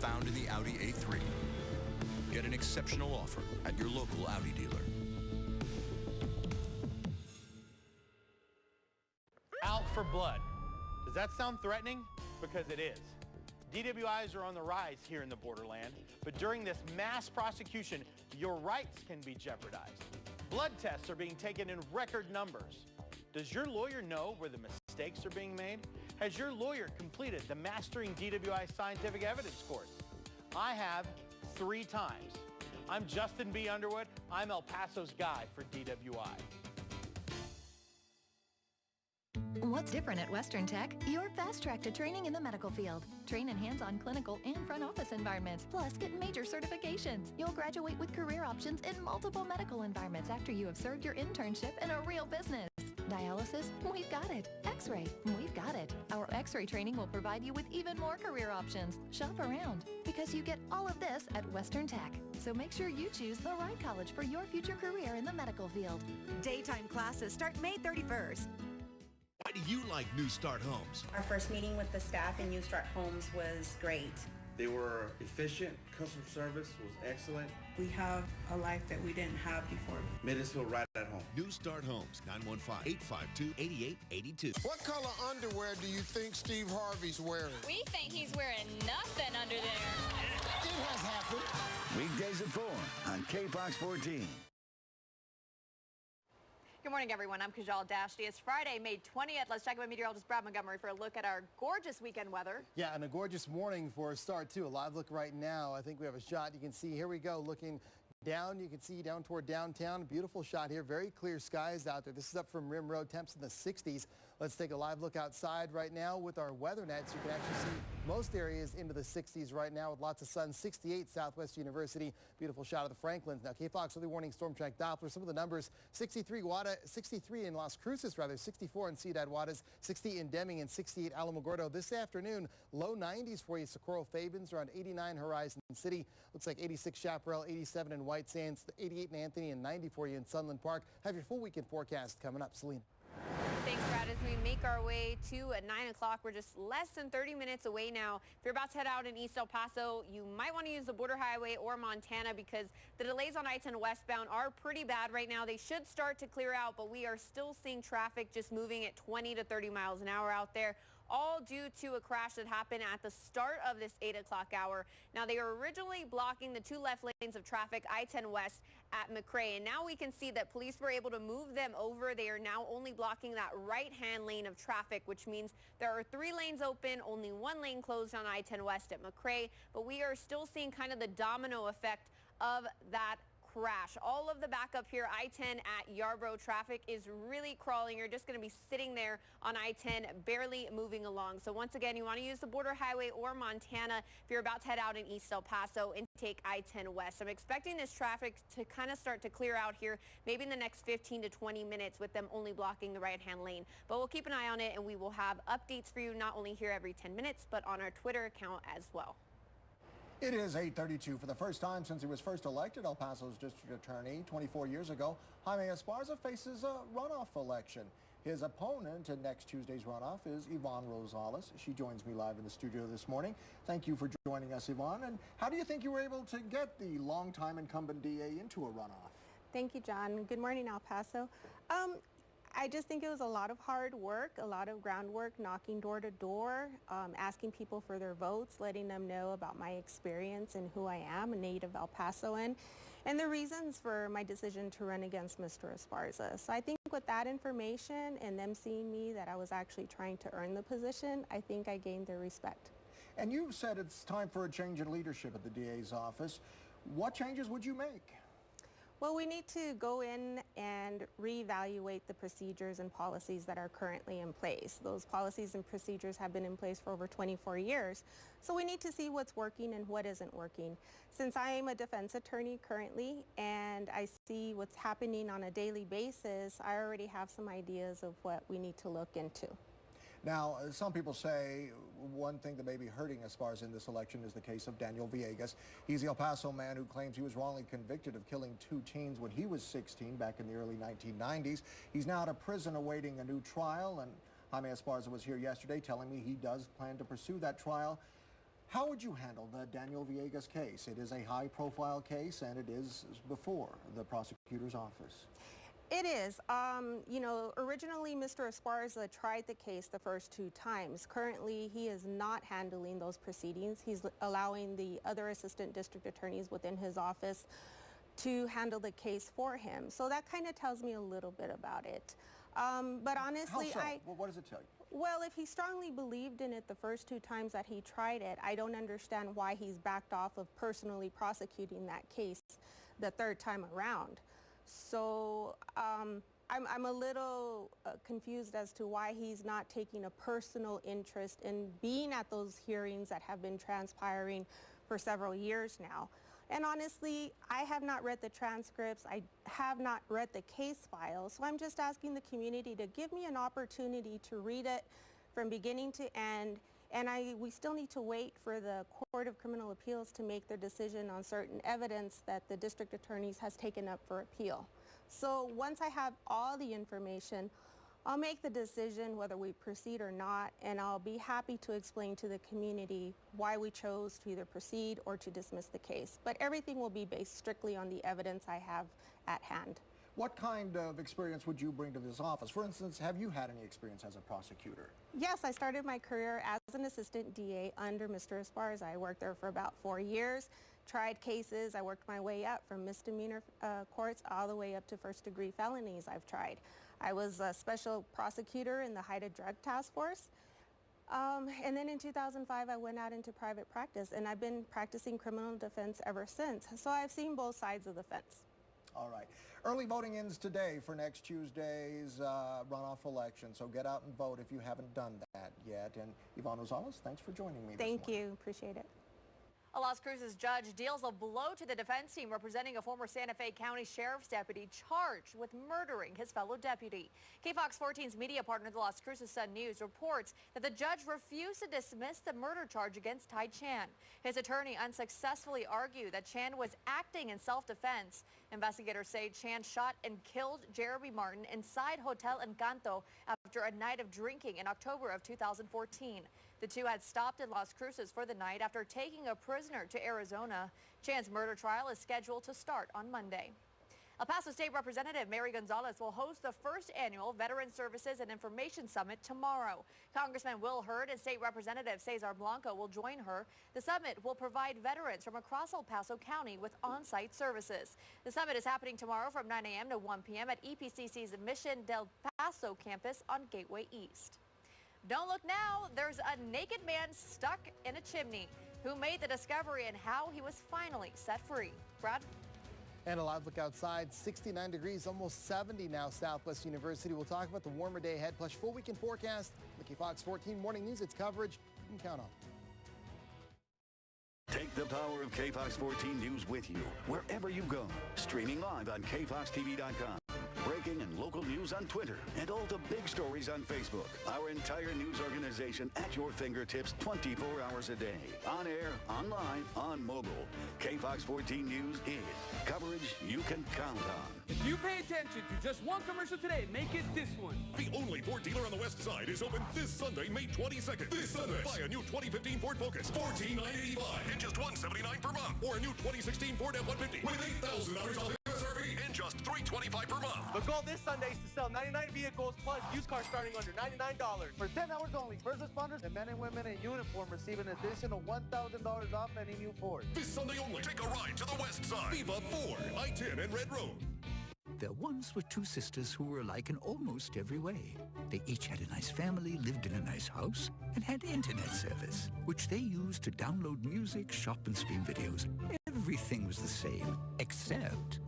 found in the Audi A3. Get an exceptional offer at your local Audi dealer. Out for blood. Does that sound threatening? Because it is. DWIs are on the rise here in the borderland, but during this mass prosecution, your rights can be jeopardized. Blood tests are being taken in record numbers. Does your lawyer know where the mistakes are being made? Has your lawyer completed the Mastering DWI Scientific Evidence course? I have 3 times. I'm Justin B. Underwood. I'm El Paso's guy for DWI. What's different at Western Tech? You're fast-tracked to training in the medical field. Train in hands-on clinical and front office environments, plus get major certifications. You'll graduate with career options in multiple medical environments after you have served your internship in a real business. Dialysis? We've got it. X-ray? We've got it. Our X-ray training will provide you with even more career options. Shop around, because you get all of this at Western Tech. So make sure you choose the right college for your future career in the medical field. Daytime classes start May 31st. Why do you like New Start Homes? Our first meeting with the staff in New Start Homes was great. They were efficient, customer service was excellent. We have a life that we didn't have before. Made us feel right at home. New Start Homes, 915-852-8882. What color underwear do you think Steve Harvey's wearing? We think he's wearing nothing under there. It has happened. Weekdays at 4 on KFOX 14. Good morning, everyone. I'm Kajal Dashti. It's Friday, May 20th. Let's check in with meteorologist Brad Montgomery for a look at our gorgeous weekend weather. Yeah, and a gorgeous morning for a start, too. A live look right now. I think we have a shot. You can see, here we go, looking down. You can see down toward downtown. Beautiful shot here. Very clear skies out there. This is up from Rim Road. Temps in the 60s. Let's take a live look outside right now with our weather nets. You can actually see most areas into the 60s right now with lots of sun. 68 Southwest University. Beautiful shot of the Franklins. Now, KFOX early warning storm track Doppler. Some of the numbers: 63 in Las Cruces, 64 in Ciudad Juarez, 60 in Deming, and 68 Alamogordo. This afternoon, low 90s for you. Socorro Fabens, around 89 Horizon City. Looks like 86 Chaparral, 87 in White Sands, 88 in Anthony, and 90 for you in Sunland Park. Have your full weekend forecast coming up. Selena. Thanks, Brad. As we make our way to at 9 o'clock, we're just less than 30 minutes away now. If you're about to head out in East El Paso, you might want to use the border highway or Montana because the delays on I-10 westbound are pretty bad right now. They should start to clear out, but we are still seeing traffic just moving at 20 to 30 miles an hour out there, all due to a crash that happened at the start of this 8 o'clock hour. Now, they were originally blocking the 2 left lanes of traffic, I-10 west at McRae, and now we can see that police were able to move them over. They are now only blocking that right-hand lane of traffic, which means there are 3 lanes open, only 1 lane closed on I-10 west at McRae, but we are still seeing kind of the domino effect of that crash. All of the backup here, I-10 at Yarborough, traffic is really crawling. You're just going to be sitting there on I-10, barely moving along. So once again, you want to use the border highway or Montana if you're about to head out in East El Paso and take I-10 west. I'm expecting this traffic to kind of start to clear out here, maybe in the next 15 to 20 minutes with them only blocking the right-hand lane. But we'll keep an eye on it, and we will have updates for you not only here every 10 minutes, but on our Twitter account as well. It is 8:32. For the first time since he was first elected El Paso's district attorney 24 years ago, Jaime Esparza faces a runoff election. His opponent in next Tuesday's runoff is Yvonne Rosales. She joins me live in the studio this morning. Thank you for joining us, Yvonne. And how do you think you were able to get the longtime incumbent DA into a runoff? Thank you, John. Good morning, El Paso. I just think it was a lot of hard work, a lot of groundwork, knocking door to door, asking people for their votes, letting them know about my experience and who I am, a native El Pasoan, and the reasons for my decision to run against Mr. Esparza. So I think with that information and them seeing me that I was actually trying to earn the position, I think I gained their respect. And you said it's time for a change in leadership at the DA's office. What changes would you make? Well, we need to go in and reevaluate the procedures and policies that are currently in place. Those policies and procedures have been in place for over 24 years. So we need to see what's working and what isn't working. Since I am a defense attorney currently and I see what's happening on a daily basis, I already have some ideas of what we need to look into. Now, some people say one thing that may be hurting Esparza in this election is the case of Daniel Villegas. He's the El Paso man who claims he was wrongly convicted of killing 2 teens when he was 16 back in the early 1990s. He's now out of prison awaiting a new trial, and Jaime Esparza was here yesterday telling me he does plan to pursue that trial. How would you handle the Daniel Villegas case? It is a high-profile case, and it is before the prosecutor's office. It is. You know, originally Mr. Esparza tried the case the first 2 times. Currently, he is not handling those proceedings. He's allowing the other assistant district attorneys within his office to handle the case for him. So that kind of tells me a little bit about it. But honestly, How so? Well, what does it tell you? Well, if he strongly believed in it the first 2 times that he tried it, I don't understand why he's backed off of personally prosecuting that case the 3rd time around. So I'm a little confused as to why he's not taking a personal interest in being at those hearings that have been transpiring for several years now. And honestly, I have not read the transcripts. I have not read the case file. So I'm just asking the community to give me an opportunity to read it from beginning to end. And we still need to wait for the Court of Criminal Appeals to make their decision on certain evidence that the district attorneys has taken up for appeal. So once I have all the information, I'll make the decision whether we proceed or not, and I'll be happy to explain to the community why we chose to either proceed or to dismiss the case. But everything will be based strictly on the evidence I have at hand. What kind of experience would you bring to this office? For instance, have you had any experience as a prosecutor? Yes, I started my career as an assistant DA under Mr. Esparza. I worked there for about 4 years, tried cases. I worked my way up from misdemeanor courts all the way up to first-degree felonies I've tried. I was a special prosecutor in the HIDTA Drug Task Force. And then in 2005, I went out into private practice, and I've been practicing criminal defense ever since. So I've seen both sides of the fence. All right. Early voting ends today for next Tuesday's runoff election, so get out and vote if you haven't done that yet. And Yvonne Rosales, thanks for joining me this morning. Thank you. Appreciate it. A Las Cruces judge deals a blow to the defense team representing a former Santa Fe County Sheriff's deputy charged with murdering his fellow deputy. KFOX 14's media partner, the Las Cruces Sun News, reports that the judge refused to dismiss the murder charge against Ty Chan. His attorney unsuccessfully argued that Chan was acting in self-defense. Investigators say Chan shot and killed Jeremy Martin inside Hotel Encanto after a night of drinking in October of 2014. The two had stopped in Las Cruces for the night after taking a prisoner to Arizona. Chan's murder trial is scheduled to start on Monday. El Paso State Representative Mary Gonzalez will host the first annual Veteran Services and Information Summit tomorrow. Congressman Will Hurd and State Representative Cesar Blanco will join her. The summit will provide veterans from across El Paso County with on-site services. The summit is happening tomorrow from 9 a.m. to 1 p.m. at EPCC's Mission del Paso campus on Gateway East. Don't look now, there's a naked man stuck in a chimney who made the discovery and how he was finally set free. Brad? And a live look outside, 69 degrees, almost 70 now, Southwest University. We'll talk about the warmer day ahead, plus full weekend forecast. The KFOX 14 Morning News, it's coverage you can count on. Take the power of KFOX 14 News with you wherever you go. Streaming live on KFOXTV.com. Breaking and local news on Twitter, and all the big stories on Facebook. Our entire news organization at your fingertips 24 hours a day. On air, online, on mobile. KFOX 14 News is coverage you can count on. If you pay attention to just one commercial today, make it this one. The only Ford dealer on the west side is open this Sunday, May 22nd. This Sunday, buy a new 2015 Ford Focus, $14,985 and just $179 per month. Or a new 2016 Ford F-150 with $8,000 off MSRP and just $325 per month. The goal this Sunday is to sell 99 vehicles plus used cars starting under $99. For 10 hours only, first responders and men and women in uniform receive an additional $1,000 off any new Ford. This Sunday only, take a ride to the west side. Viva Ford, I-10 and Red Road. There once were two sisters who were alike in almost every way. They each had a nice family, lived in a nice house, and had internet service, which they used to download music, shop, and stream videos. Everything was the same, except